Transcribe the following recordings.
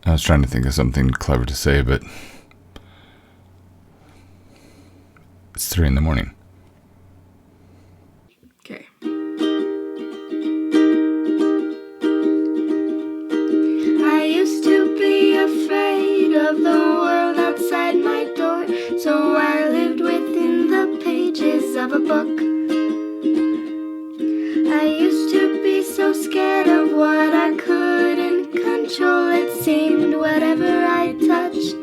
I was trying to think of something clever to say, but it's 3 in the morning. Okay. I used to be afraid of the world outside my door, so I lived within the pages of a book. I used to be so scared of what I couldn't control. It seemed whatever I touched,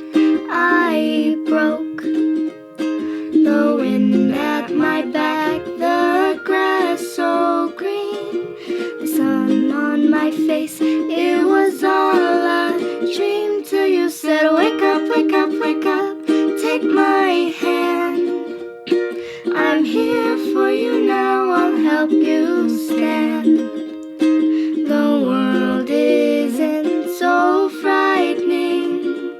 I broke. The wind at my back, the grass so green, the sun on my face, it was all a dream till you said, wake up, wake up, wake up, take my hand. I'm here for you now, I'll help you stand. The world isn't so frightening,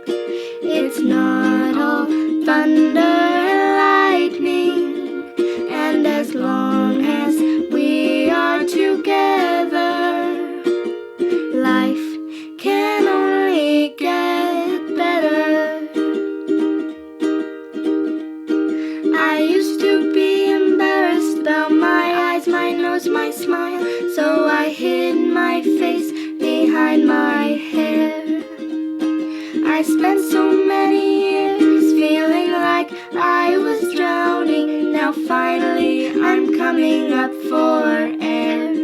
it's not all thunder and lightning, and as long as we are together, life can only get better. I used to be embarrassed about my eyes, my nose, my smile, so I hid my face behind my hair. I spent so many years feeling like I was drowning. Now finally I'm coming up for air.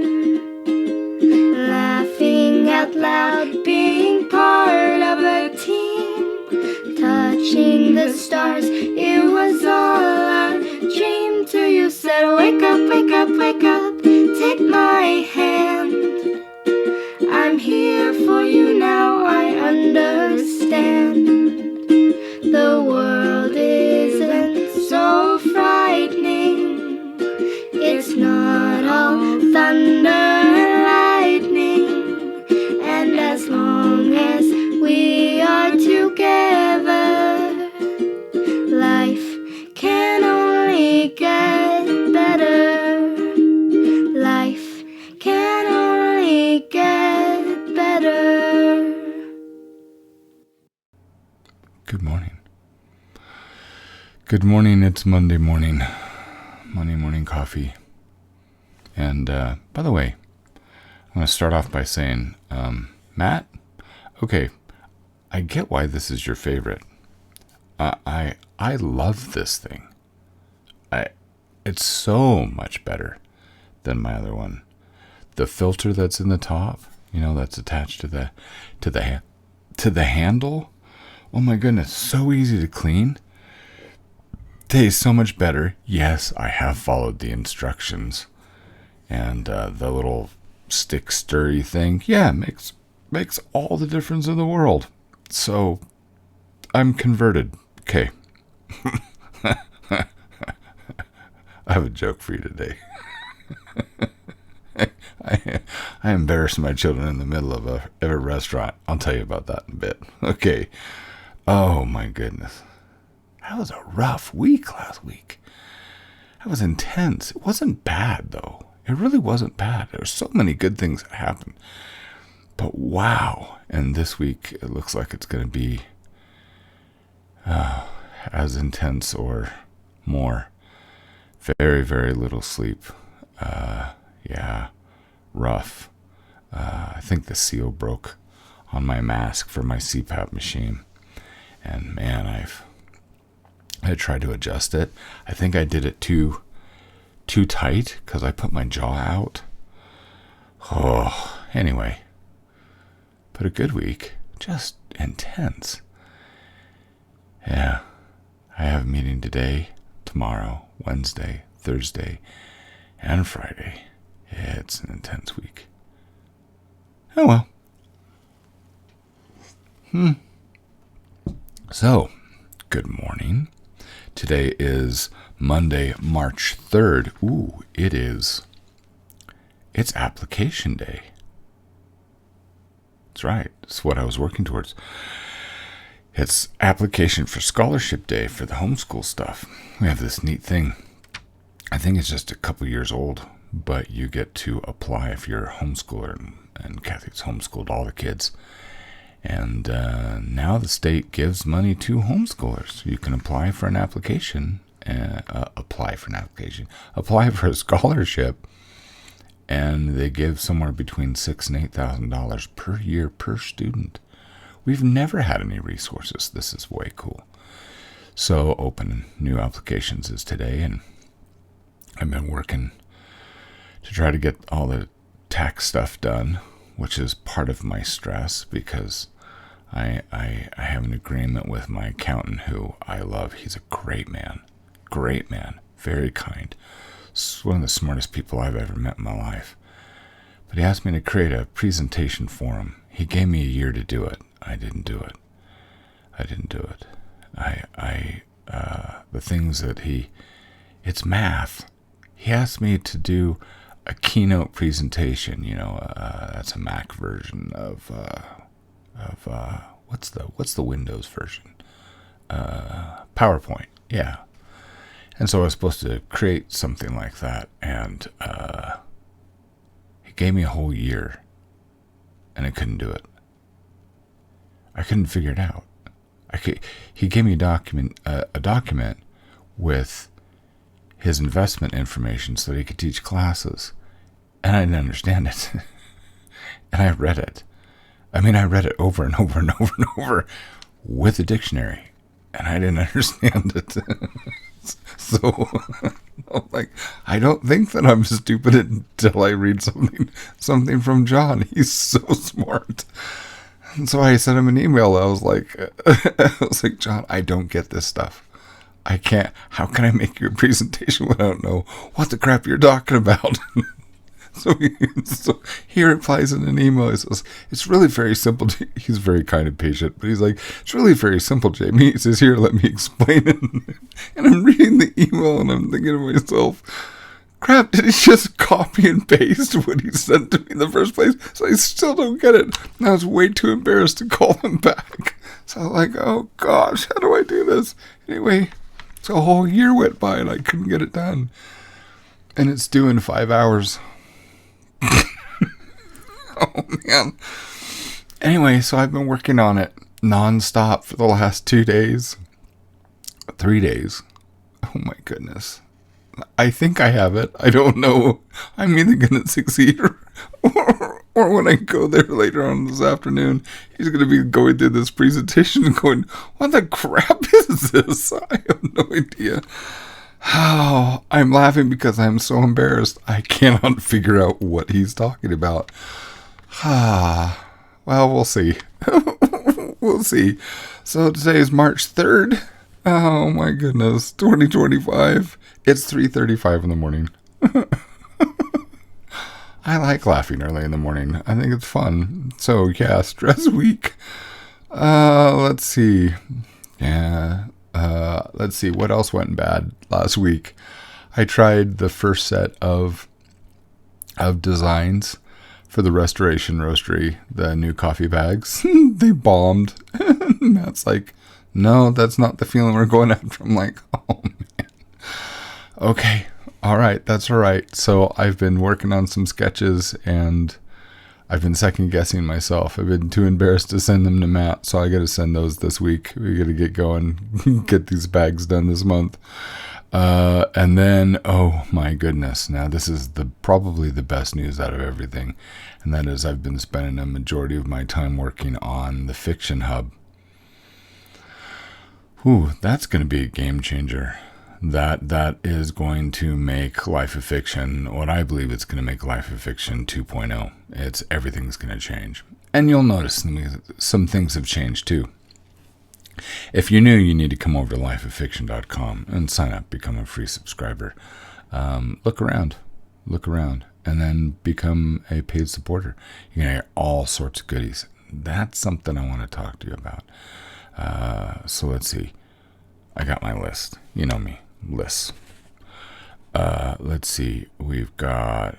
Laughing out loud, being part of a team, touching the stars, it was all a dream till you said, wake up, wake up, wake up, take my hand. I'm here for you now, I understand. The world isn't so frightening, it's not all thunder and lightning, and as long as we are together, life can only get better. Life can only get better. Good morning. Good morning, it's Monday morning. Monday morning coffee. And by the way, I'm going to start off by saying, Matt, okay, I get why this is your favorite. I love this thing. It's so much better than my other one. The filter that's in the top, that's attached to the handle. Oh my goodness, so easy to clean. Tastes so much better. Yes, I have followed the instructions. And the little stick stirry thing, yeah, makes all the difference in the world. So I'm converted. Okay. I have a joke for you today. I embarrassed my children in the middle of a restaurant. I'll tell you about that in a bit. Okay. Oh my goodness. That was a rough week last week. That was intense. It wasn't bad though. It really wasn't bad. There were so many good things that happened. But wow. And this week it looks like it's going to be as intense or more. Very, very little sleep. Yeah, rough. I think the seal broke on my mask for my CPAP machine. And man, I tried to adjust it. I think I did it too tight because I put my jaw out. Oh, anyway. But a good week. Just intense. Yeah. I have a meeting today, tomorrow, Wednesday, Thursday, and Friday. It's an intense week. Oh well. So, good morning. Today is Monday, March 3rd. Ooh, it's application day. That's right. That's what I was working towards. It's application for scholarship day for the homeschool stuff. We have this neat thing. I think it's just a couple years old, but you get to apply if you're a homeschooler, and Kathy's homeschooled all the kids. And now the state gives money to homeschoolers. You can apply for an application, apply for a scholarship, and they give somewhere between $6,000 and $8,000 per year per student. We've never had any resources. This is way cool. So open new applications is today, and I've been working to try to get all the tax stuff done, which is part of my stress because I have an agreement with my accountant who I love. He's a great man, very kind. He's one of the smartest people I've ever met in my life. But he asked me to create a presentation for him. He gave me a year to do it. I didn't do it. The things that it's math. He asked me to do a keynote presentation. That's a Mac version of what's the Windows version? PowerPoint. Yeah. And so I was supposed to create something like that, and he gave me a whole year, and I couldn't do it. I couldn't figure it out. He gave me a document with his investment information so that he could teach classes, and I didn't understand it. And I read it. I read it over and over and over and over with a dictionary, and I didn't understand it. So I'm like, I don't think that I'm stupid until I read something from John. He's so smart. And so I sent him an email. I was like, John, I don't get this stuff. I can't. How can I make you a presentation when I don't know what the crap you're talking about? So he replies in an email. He says, it's really very simple. He's very kind and patient, but he's like, it's really very simple, Jamie. He says, here, let me explain it. And I'm reading the email and I'm thinking to myself, crap, did he just copy and paste what he sent to me in the first place? So I still don't get it. And I was way too embarrassed to call him back. So I was like, oh gosh, how do I do this? Anyway, so a whole year went by and I couldn't get it done. And it's due in 5 hours. Oh man. Anyway, so I've been working on it nonstop for the last 2 days. 3 days. Oh my goodness. I think I have it. I don't know. I'm either going to succeed or when I go there later on this afternoon, he's going to be going through this presentation and going, what the crap is this? I have no idea. Oh, I'm laughing because I'm so embarrassed. I cannot figure out what he's talking about. Well, we'll see. We'll see. So today is March 3rd. Oh my goodness, 2025. It's 3:35 in the morning. I like laughing early in the morning. I think it's fun. So yeah, stress week. Let's see. Yeah. Let's see what else went bad last week. I tried the first set of designs for the Restoration Roastery, the new coffee bags. They bombed. Matt's like, no, that's not the feeling we're going after. I'm like, oh man. Okay, all right, that's all right. So I've been working on some sketches and I've been second guessing myself. I've been too embarrassed to send them to Matt, so I got to send those this week. We got to get going, get these bags done this month. And then, oh my goodness, now this is probably the best news out of everything, and that is I've been spending a majority of my time working on the Fiction Hub. Ooh, that's going to be a game changer. That is going to make Life of Fiction what I believe it's going to make Life of Fiction 2.0. Everything's going to change. And you'll notice some things have changed too. If you're new, you need to come over to lifeoffiction.com and sign up, become a free subscriber. Look around, and then become a paid supporter. You're going to get all sorts of goodies. That's something I want to talk to you about. So let's see. I got my list. You know me. Lists. Let's see. We've got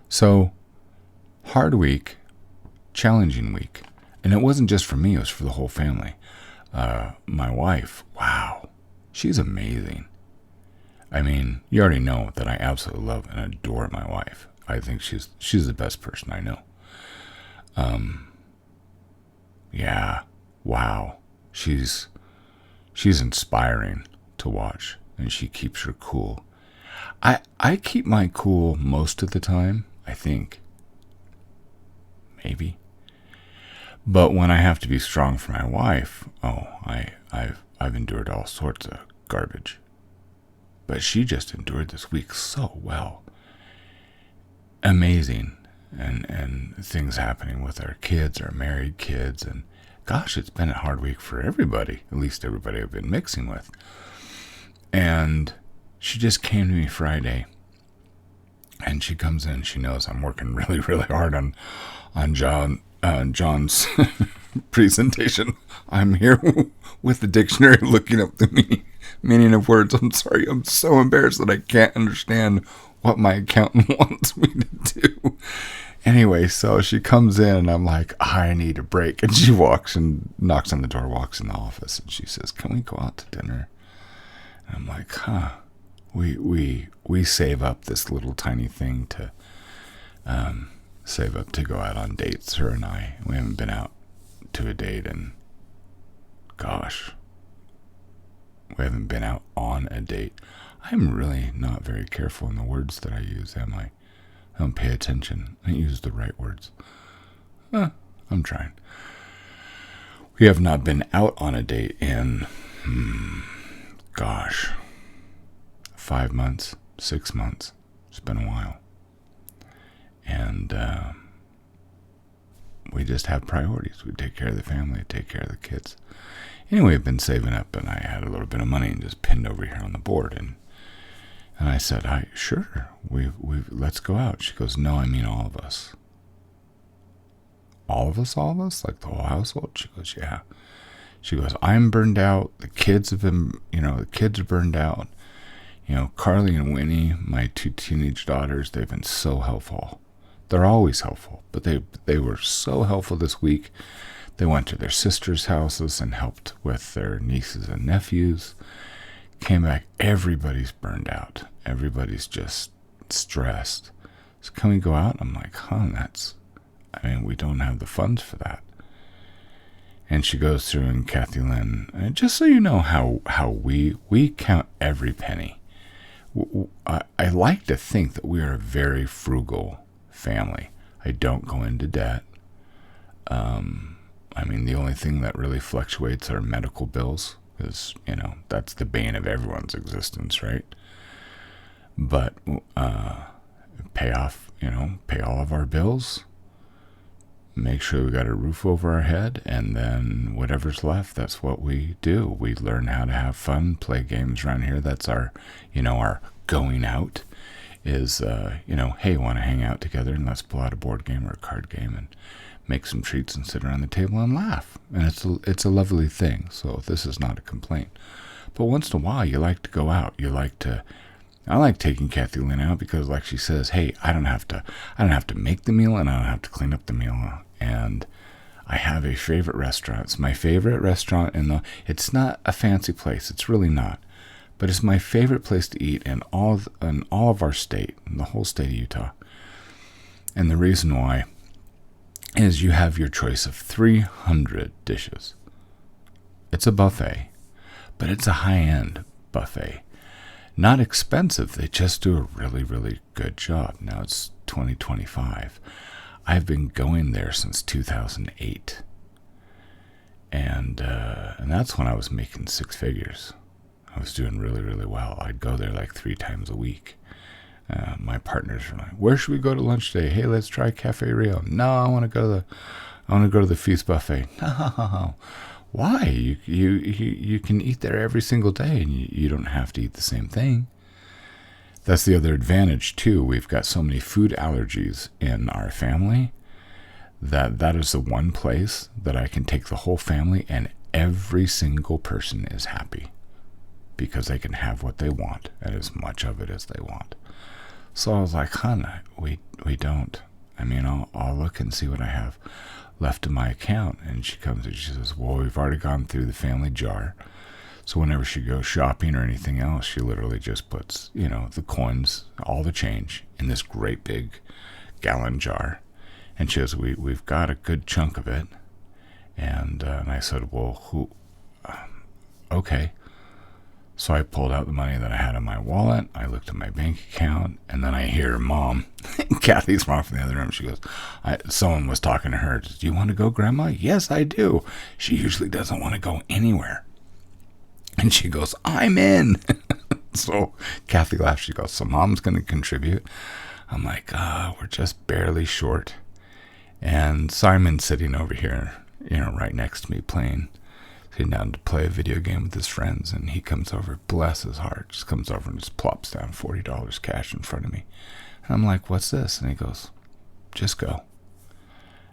so hard week, challenging week. And it wasn't just for me, it was for the whole family. My wife, wow, she's amazing. I mean, you already know that I absolutely love and adore my wife. I think she's the best person I know. Yeah, wow, she's inspiring to watch, and she keeps her cool. I keep my cool most of the time, I think. Maybe. But when I have to be strong for my wife, I've endured all sorts of garbage. But she just endured this week so well. Amazing. And things happening with our kids, our married kids, and gosh, it's been a hard week for everybody, at least everybody I've been mixing with. And she just came to me Friday, and she comes in, she knows I'm working really, really hard on John's presentation. I'm here with the dictionary looking up the meaning of words. I'm sorry, I'm so embarrassed that I can't understand what my accountant wants me to do. Anyway, so she comes in, and I'm like, I need a break. And she walks and knocks on the door, walks in the office, and she says, can we go out to dinner? And I'm like, we save up this little tiny thing to save up to go out on dates, her and I. We haven't been out to a date in, gosh, we haven't been out on a date. I'm really not very careful in the words that I use, am I? I don't pay attention. I use the right words. I'm trying. We have not been out on a date in, gosh, 5 months, 6 months. It's been a while. And we just have priorities. We take care of the family, take care of the kids. Anyway, I've been saving up, and I had a little bit of money and just pinned over here on the board. And I said, sure, let's go out. She goes, no, I mean all of us. All of us? Like the whole household? She goes, yeah. She goes, I'm burned out. The kids have been, the kids are burned out. Carly and Winnie, my 2 teenage daughters, they've been so helpful. They're always helpful, but they were so helpful this week. They went to their sisters' houses and helped with their nieces and nephews. Came back, everybody's burned out. Everybody's just stressed. So can we go out? I'm like, we don't have the funds for that. And she goes through, and Kathy Lynn, just so you know how we count every penny. I like to think that we are a very frugal family. I don't go into debt. The only thing that really fluctuates are medical bills, because, that's the bane of everyone's existence, right? But pay all of our bills, make sure we got a roof over our head, and then whatever's left, that's what we do. We learn how to have fun, play games around here. That's our going out is, hey, want to hang out together, and let's pull out a board game or a card game and make some treats and sit around the table and laugh. And it's a lovely thing. So this is not a complaint. But once in a while, you like to go out. I like taking Kathy Lynn out because, like she says, hey, I don't have to make the meal, and I don't have to clean up the meal. And I have a favorite restaurant. It's my favorite restaurant it's not a fancy place. It's really not. But it's my favorite place to eat in all of our state, in the whole state of Utah. And the reason why is you have your choice of 300 dishes. It's a buffet, but it's a high-end buffet. Not expensive. They just do a really, really good job. Now it's 2025. I've been going there since 2008. And that's when I was making 6 figures. I was doing really, really well. I'd go there like 3 times a week. My partners were like, "Where should we go to lunch today? Hey, let's try Cafe Rio." No, I want to go to the Feast Buffet. No, why? You can eat there every single day, and you don't have to eat the same thing. That's the other advantage too. We've got so many food allergies in our family that is the one place that I can take the whole family, and every single person is happy because they can have what they want and as much of it as they want. So I was like, we don't. I'll look and see what I have left in my account. And she comes and she says, well, we've already gone through the family jar. So whenever she goes shopping or anything else, she literally just puts, the coins, all the change, in this great big gallon jar. And she goes, we've got a good chunk of it. And I said, well, okay. So I pulled out the money that I had in my wallet. I looked at my bank account, and then I hear Mom, Kathy's mom from the other room. She goes, someone was talking to her. Do you want to go, Grandma? Yes, I do. She usually doesn't want to go anywhere. And she goes, I'm in. So Kathy laughs. She goes, so Mom's going to contribute. I'm like, we're just barely short. And Simon's sitting over here, right next to me sitting down to play a video game with his friends. And he comes over, bless his heart, just comes over and just plops down $40 cash in front of me. And I'm like, what's this? And he goes, just go.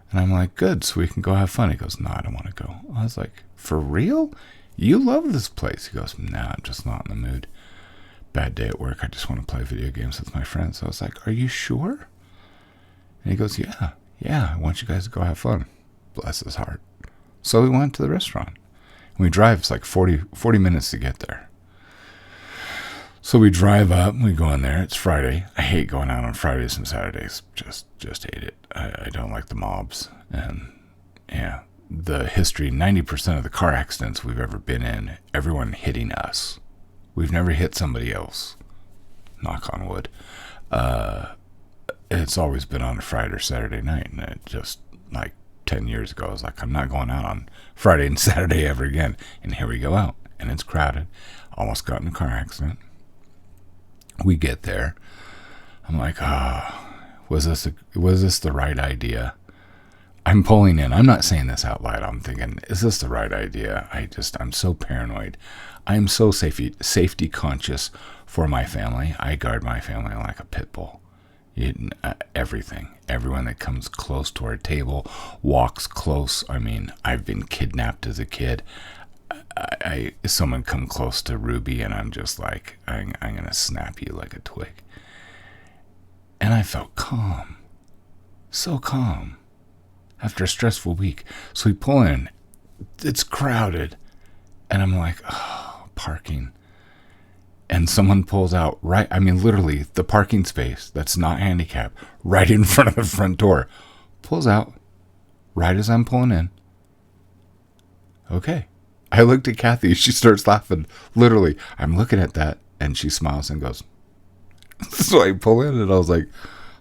And I'm like, good, so we can go have fun. He goes, no, I don't want to go. I was like, for real? You love this place. He goes, nah, I'm just not in the mood. Bad day at work. I just want to play video games with my friends. So I was like, are you sure? And he goes, yeah, I want you guys to go have fun. Bless his heart. So we went to the restaurant. And we drive, it's like 40 minutes to get there. So we drive up, we go in there. It's Friday. I hate going out on Fridays and Saturdays. Just hate it. I don't like the mobs. And yeah, the history, 90% of the car accidents we've ever been in, everyone hitting us. We've never hit somebody else. Knock on wood. It's always been on a Friday or Saturday night. And it just, like 10 years ago, I was like, I'm not going out on Friday and Saturday ever again. And here we go out. And it's crowded. Almost got in a car accident. We get there. I'm like, was this the right idea? I'm pulling in. I'm not saying this out loud. I'm thinking, is this the right idea? I'm so paranoid. I'm so safety conscious for my family. I guard my family like a pit bull. Everything. Everyone that comes close to our table walks close. I mean, I've been kidnapped as a kid. Someone come close to Ruby and I'm just like, I'm going to snap you like a twig. And I felt calm. So calm. After a stressful week. So we pull in. It's crowded. And I'm like, parking. And someone pulls out literally the parking space that's not handicapped, right in front of the front door. Pulls out right as I'm pulling in. Okay. I looked at Kathy. She starts laughing. Literally, I'm looking at that, and she smiles and goes. So I pull in, and I was like,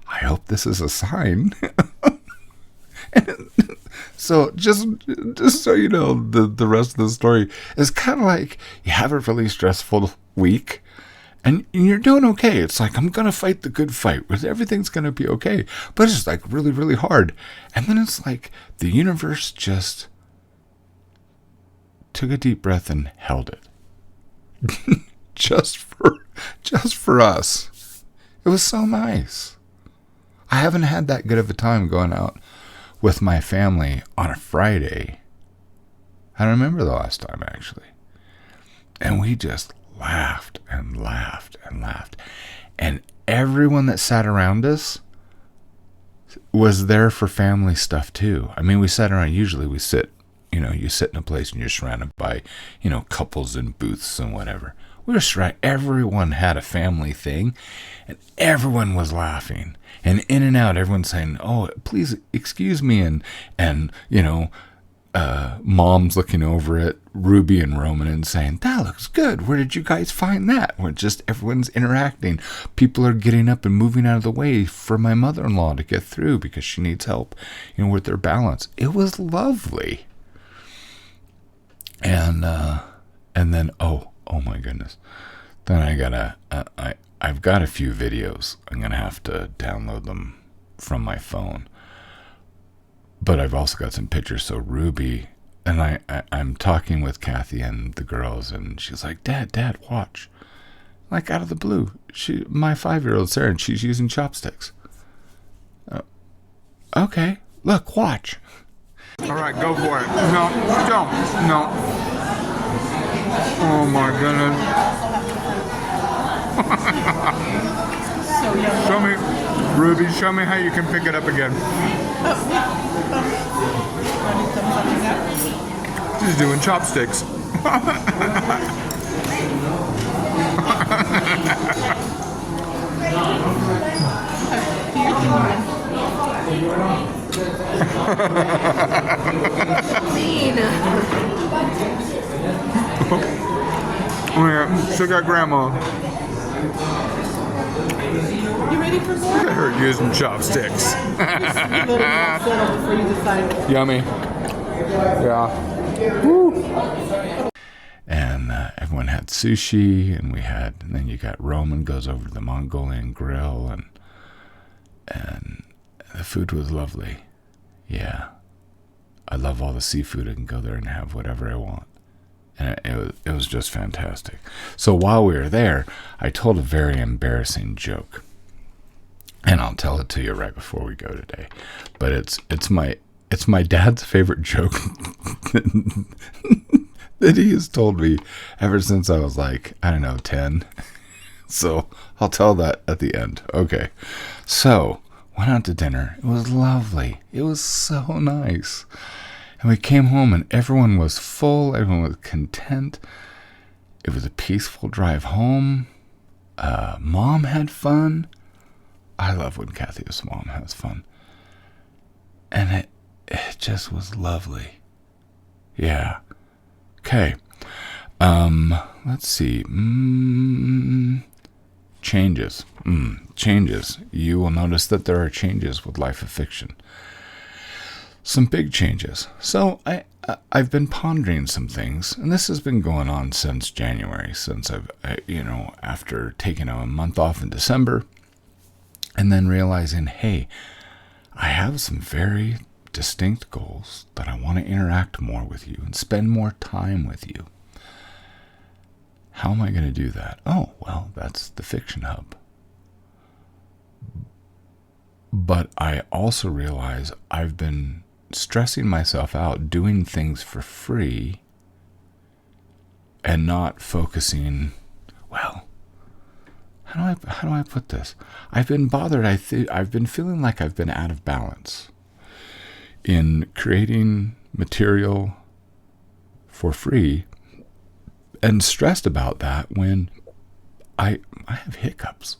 I hope this is a sign. And so just so you know, the rest of the story is kind of like you have a really stressful week, and you're doing okay. It's like, I'm going to fight the good fight, where everything's going to be okay. But it's just like really, really hard. And then it's like the universe just took a deep breath and held it. just for us. It was so nice. I haven't had that good of a time going out with my family on a Friday. I don't remember the last time, actually. And we just laughed and laughed and laughed. And everyone that sat around us was there for family stuff too. I mean, we sat around, usually we sit, you sit in a place and you're surrounded by, couples and booths and whatever. We were surrounded, everyone had a family thing, and everyone was laughing. And in and out, everyone's saying, oh, please excuse me. And Mom's looking over at Ruby and Roman and saying, that looks good. Where did you guys find that? Where just everyone's interacting. People are getting up and moving out of the way for my mother-in-law to get through because she needs help, with their balance. It was lovely. And then, oh my goodness. Then I've got a few videos. I'm going to have to download them from my phone. But I've also got some pictures. So Ruby, and I'm talking with Kathy and the girls, and she's like, Dad, watch. Like out of the blue. My 5-year-old's there, and she's using chopsticks. Okay, look, watch. All right, go for it. No, don't. No. Oh my goodness. Show me, Ruby, show me how you can pick it up again. She's doing chopsticks. Oh yeah, still got grandma. You ready for more? I heard using chopsticks. Before you decide. Yummy. Yeah. Woo. And everyone had sushi, and then you got Roman goes over to the Mongolian grill, and the food was lovely. Yeah. I love all the seafood. I can go there and have whatever I want. And it was just fantastic. So while we were there, I told a very embarrassing joke. And I'll tell it to you right before we go today. But it's my dad's favorite joke that he has told me ever since I was like, I don't know, 10. So I'll tell that at the end. Okay. So went out to dinner. It was lovely. It was so nice. And we came home and everyone was full. Everyone was content. It was a peaceful drive home. Mom had fun. I love when Kathy's mom has fun. And it just was lovely. Yeah. Okay. Let's see. Changes. Changes. You will notice that there are changes with Life of Fiction. Some big changes. So I've been pondering some things, and this has been going on since January, since after taking a month off in December, and then realizing, hey, I have some very distinct goals that I want to interact more with you and spend more time with you. How am I going to do that? Oh, well, that's the Fiction Hub. But I also realize I've been stressing myself out doing things for free and not focusing, well, how do I put this? I've been bothered. I've been feeling like I've been out of balance in creating material for free and stressed about that when I have hiccups.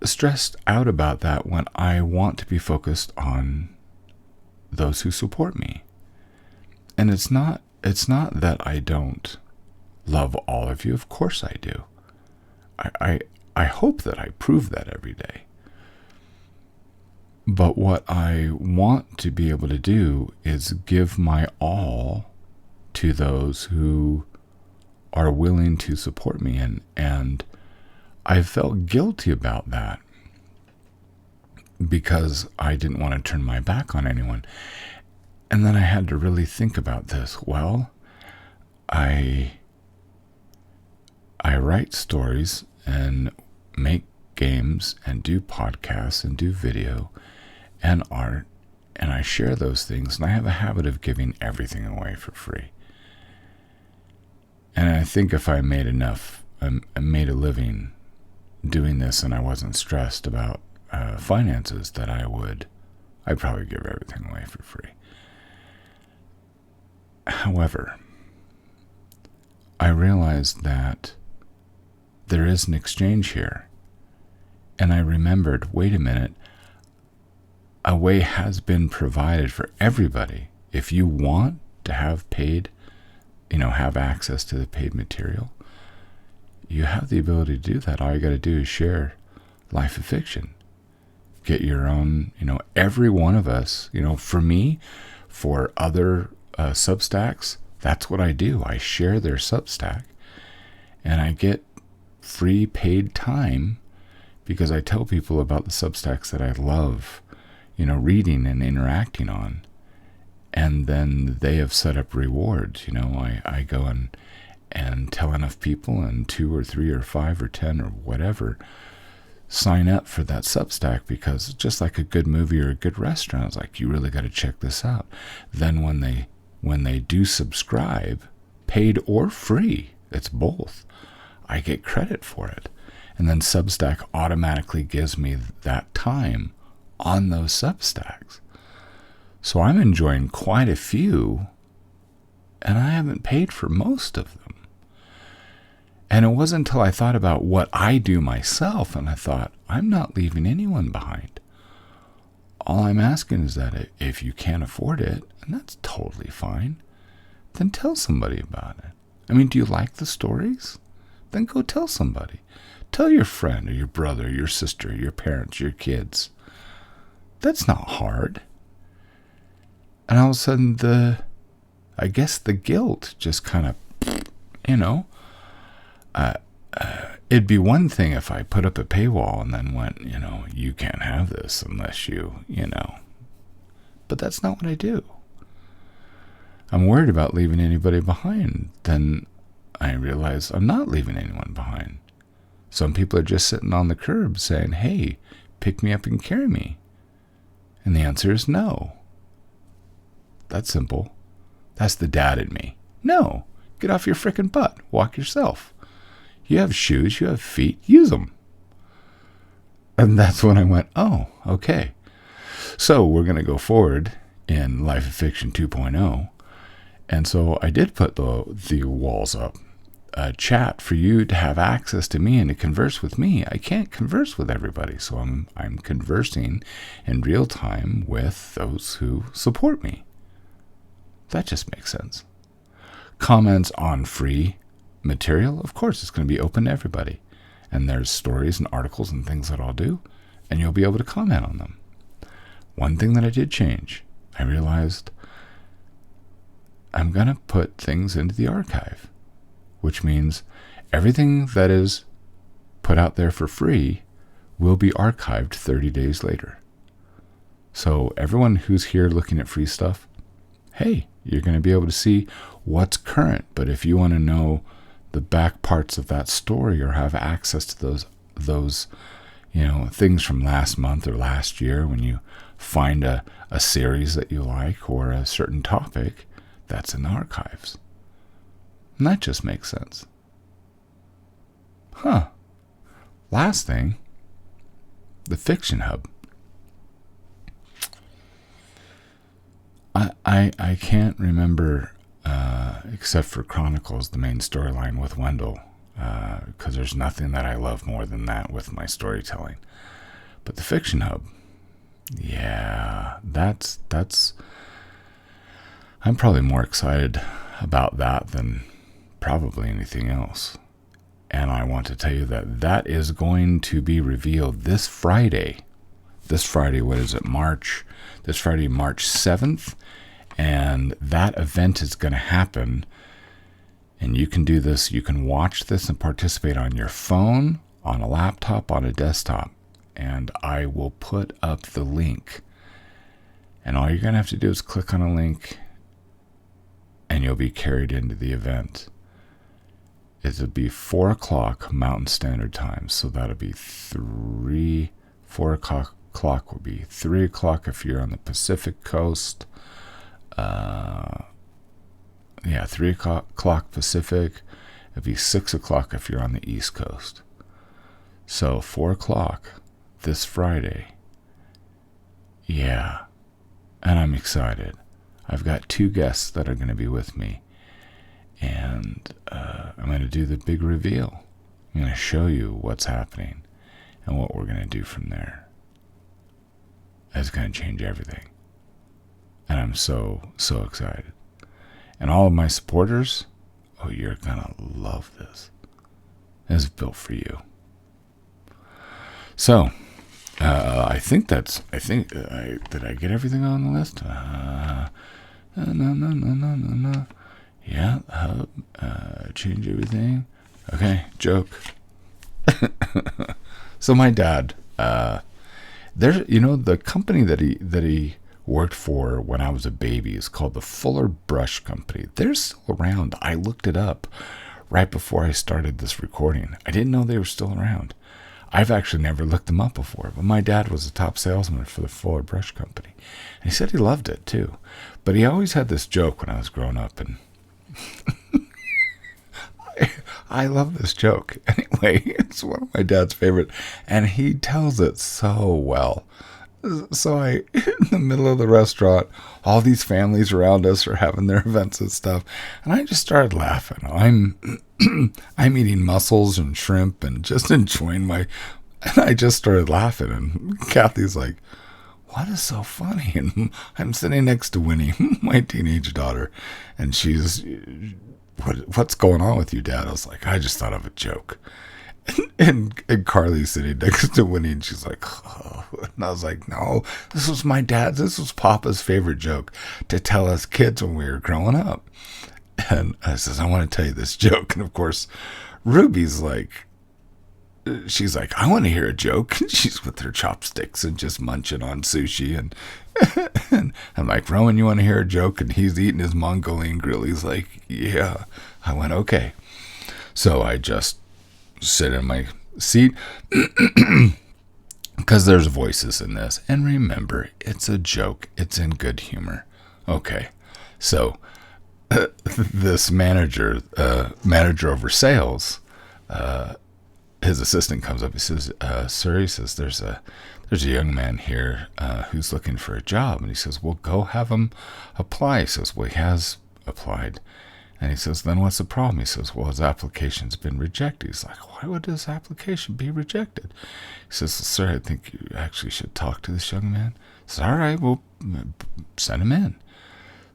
Stressed out about that when I want to be focused on those who support me. And it's not that I don't love all of you. Of course I do. I hope that I prove that every day. But what I want to be able to do is give my all to those who are willing to support me, and I felt guilty about that because I didn't want to turn my back on anyone. And then I had to really think about this. Well, I write stories and make games and do podcasts and do video and art, and I share those things, and I have a habit of giving everything away for free. And I think if I made I made a living doing this and I wasn't stressed about finances, that I'd probably give everything away for free. However, I realized that there is an exchange here. And I remembered, wait a minute, a way has been provided for everybody. If you want to have paid, have access to the paid material, you have the ability to do that. All you got to do is share Life of Fiction. Get your own, every one of us, for me, for other Substacks, that's what I do. I share their Substack, and I get free paid time because I tell people about the Substacks that I love, reading and interacting on. And then they have set up rewards. I go and tell enough people, and 2 or 3 or 5 or 10 or whatever sign up for that Substack, because just like a good movie or a good restaurant, it's like, you really got to check this out. Then when they do subscribe, paid or free, it's both, I get credit for it. And then Substack automatically gives me that time on those Substacks. So I'm enjoying quite a few and I haven't paid for most of them. And it wasn't until I thought about what I do myself, and I thought, I'm not leaving anyone behind. All I'm asking is that if you can't afford it, and that's totally fine, then tell somebody about it. I mean, do you like the stories? Then go tell somebody. Tell your friend or your brother, your sister, your parents, your kids. That's not hard. And all of a sudden, I guess the guilt just kind of, it'd be one thing if I put up a paywall and then went, you can't have this unless you. But that's not what I do. I'm worried about leaving anybody behind. Then I realize I'm not leaving anyone behind. Some people are just sitting on the curb saying, hey, pick me up and carry me. And the answer is no. That's simple. That's the dad in me. No, get off your frickin' butt. Walk yourself. You have shoes, you have feet, use them. And that's when I went, oh, okay. So we're going to go forward in Life of Fiction 2.0. And so I did put the walls up. A chat for you to have access to me and to converse with me. I can't converse with everybody, so I'm conversing in real time with those who support me. That just makes sense. Comments on free material, of course, it's going to be open to everybody. And there's stories and articles and things that I'll do, and you'll be able to comment on them. One thing that I did change, I realized I'm going to put things into the archive, which means everything that is put out there for free will be archived 30 days later. So everyone who's here looking at free stuff, hey, you're going to be able to see what's current. But if you want to know the back parts of that story or have access to those things from last month or last year, when you find a series that you like or a certain topic, that's in the archives. And that just makes sense. Last thing, the Fiction Hub. I can't remember, except for Chronicles, the main storyline with Wendell, because there's nothing that I love more than that with my storytelling. But the Fiction Hub, yeah, that's I'm probably more excited about that than probably anything else. And I want to tell you that is going to be revealed this Friday. This Friday, what is it, this Friday, March 7th. And that event is going to happen. And you can do this. You can watch this and participate on your phone, on a laptop, on a desktop. And I will put up the link. And all you're going to have to do is click on a link, and you'll be carried into the event. It'll be 4 o'clock Mountain Standard Time. So that'll be 4 o'clock will be 3 o'clock if you're on the Pacific Coast. 3 o'clock Pacific. It'll be 6 o'clock if you're on the East Coast. So 4 o'clock this Friday. Yeah. And I'm excited. I've got 2 guests that are going to be with me. And I'm going to do the big reveal. I'm going to show you what's happening and what we're going to do from there. It's going to change everything. And I'm so, so excited. And all of my supporters, oh, you're going to love this. It's built for you. So, did I get everything on the list? No. Yeah, hub, change everything. Okay, joke. So my dad, the company that he worked for when I was a baby is called the Fuller Brush Company. They're still around. I looked it up right before I started this recording. I didn't know they were still around. I've actually never looked them up before, but my dad was a top salesman for the Fuller Brush Company. And he said he loved it too. But he always had this joke when I was growing up, and I love this joke. Anyway, it's one of my dad's favorite, and he tells it so well. So in the middle of the restaurant, all these families around us are having their events and stuff, and I just started laughing. I'm eating mussels and shrimp and just enjoying and I just started laughing, and Kathy's like, what is so funny? And I'm sitting next to Winnie, my teenage daughter, and she's, what's going on with you, Dad? I was like, I just thought of a joke. And Carly's sitting next to Winnie, and she's like, oh. And I was like, no, this was Papa's favorite joke to tell us kids when we were growing up. And I says, I want to tell you this joke. And of course, Ruby's like, she's like, I want to hear a joke. And she's with her chopsticks and just munching on sushi. And I'm like, Rowan, you want to hear a joke? And he's eating his Mongolian grill. He's like, yeah. I went, okay. So I just sit in my seat because there's voices in this. And remember, it's a joke. It's in good humor. Okay. So this manager over sales, his assistant comes up. He says, sir, he says, there's a young man here who's looking for a job. And he says, well, go have him apply. He says, well, he has applied. And he says, then what's the problem? He says, well, his application's been rejected. He's like, why would his application be rejected? He says, sir, I think you actually should talk to this young man. He says, all right, well, send him in.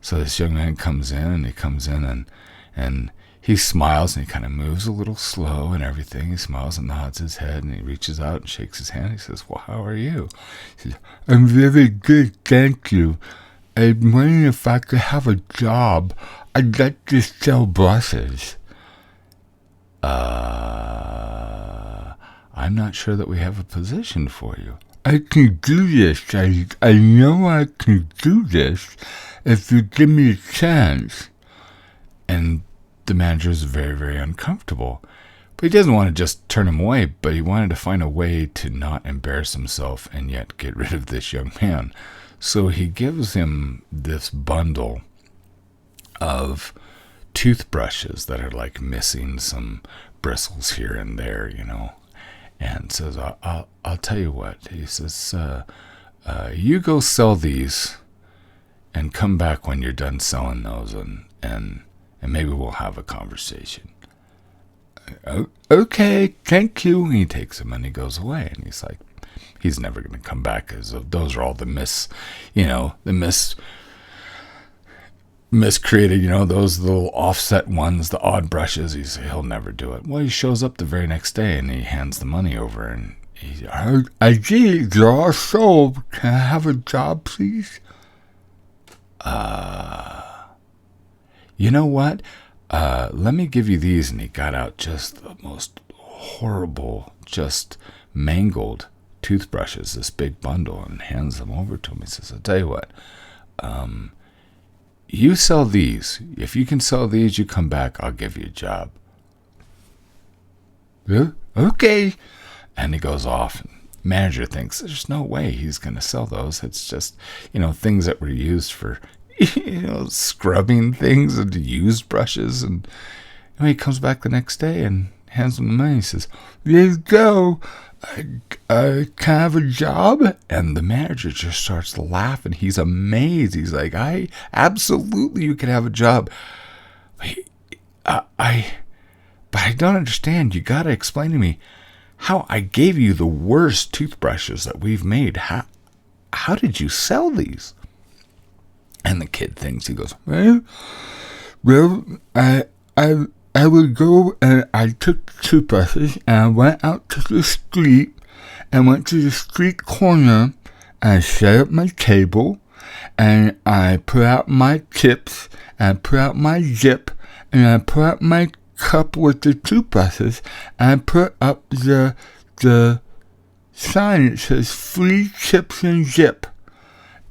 So this young man comes in, and he smiles, and he kind of moves a little slow and everything. He smiles and nods his head, and he reaches out and shakes his hand. He says, well, how are you? He says, I'm very good, thank you. I'm wondering if I could have a job. I'd like to sell buses. I'm not sure that we have a position for you. I can do this. I know I can do this if you give me a chance. And the manager is very, very uncomfortable. But he doesn't want to just turn him away, but he wanted to find a way to not embarrass himself and yet get rid of this young man. So he gives him this bundle of toothbrushes that are like missing some bristles here and there, and says, I'll tell you what. He says, you go sell these and come back when you're done selling those, and maybe we'll have a conversation. Okay, thank you. And he takes them and he goes away, and he's like, he's never going to come back, because those are all the miscreated, those little offset ones, the odd brushes. He'll never do it. Well, he shows up the very next day, and he hands the money over, and I see they're all sold. Can I have a job, please? You know what? Let me give you these. And he got out just the most horrible, just mangled toothbrushes, this big bundle, and hands them over to him. He says, I'll tell you what, you sell these. If you can sell these, you come back, I'll give you a job. Okay. And he goes off, and manager thinks there's no way he's going to sell those. It's just, things that were used for, scrubbing things and used brushes. And he comes back the next day and hands him the money. He says, there you go. Can I have a job? And the manager just starts laughing. He's amazed. He's like, absolutely, you can have a job. But I don't understand. You got to explain to me how I gave you the worst toothbrushes that we've made. How did you sell these? And the kid thinks, he goes, well, I would go, and I took toothbrushes, and I went out to the street, and went to the street corner, and I set up my table, and I put out my tips, and I put out my zip, and I put out my cup with the toothbrushes, and I put up the sign that says free tips and zip.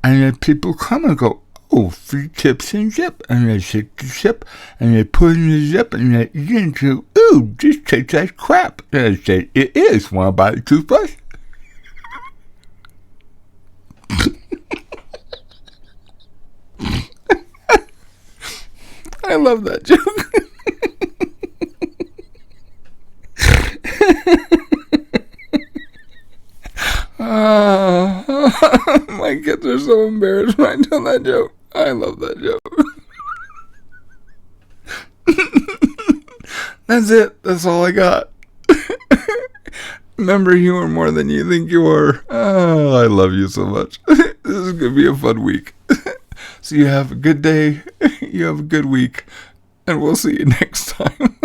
And then people come and go, oh, free tips and zip. And they take the zip, and they put it in the zip, and they eat it and go, ooh, this tastes like crap. And I say, it is. Want to buy the toothbrush? I love that joke. My kids are so embarrassed when I tell that joke. I love that joke. That's it. That's all I got. Remember, you are more than you think you are. Oh, I love you so much. This is going to be a fun week. So you have a good day. You have a good week. And we'll see you next time.